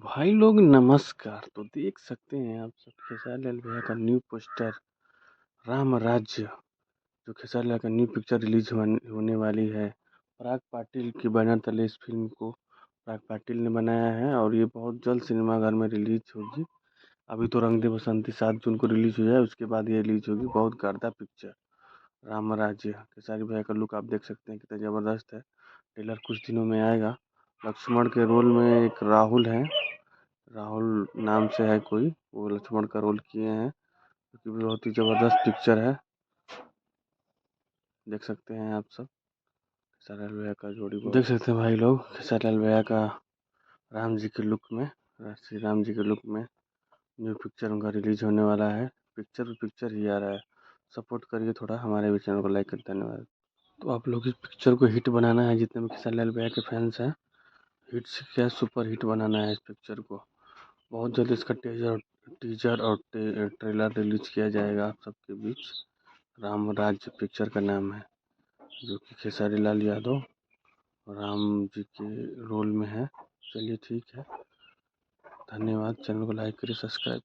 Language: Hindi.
भाई लोग नमस्कार। तो देख सकते हैं आप सब खेसारी लाल भैया का न्यू पोस्टर राम राज्य, जो खेसारी लाल का न्यू पिक्चर रिलीज होने वाली है। पराग पाटिल के बैनर तले इस फिल्म को पराग पाटिल ने बनाया है और ये बहुत जल्द सिनेमाघर में रिलीज होगी। अभी तो रंग दे बसंती 7 जून को रिलीज हो जाए, उसके बाद ये रिलीज होगी। बहुत गर्दा पिक्चर राम राज्य। खेसारी भैया का लुक आप देख सकते हैं कितना ज़बरदस्त है। ट्रेलर कुछ दिनों में आएगा। लक्ष्मण के रोल में एक राहुल है, राहुल नाम से है कोई, वो लक्ष्मण का रोल किए हैं, जो कि बहुत ही ज़बरदस्त पिक्चर है। देख सकते हैं आप सब खेसारी लाल भैया का जोड़ी देख सकते हैं भाई लोग। खेसारी लाल भैया का राम जी के लुक में, श्री राम जी के लुक में न्यू पिक्चर उनका रिलीज होने वाला है। पिक्चर ही आ रहा है। सपोर्ट करिए थोड़ा, हमारे भी चैनल को लाइक कर धन्यवाद। तो आप लोग इस पिक्चर को हिट बनाना है, जितने भी खेसारी लाल भैया के फैंस हैं, हिट से क्या सुपर हिट बनाना है इस पिक्चर को। बहुत जल्द इसका टीजर और ट्रेलर रिलीज किया जाएगा आप सबके बीच। राम राज्य पिक्चर का नाम है, जो कि खेसारी लाल यादव राम जी के रोल में है। चलिए ठीक है, धन्यवाद। चैनल को लाइक करिए, सब्सक्राइब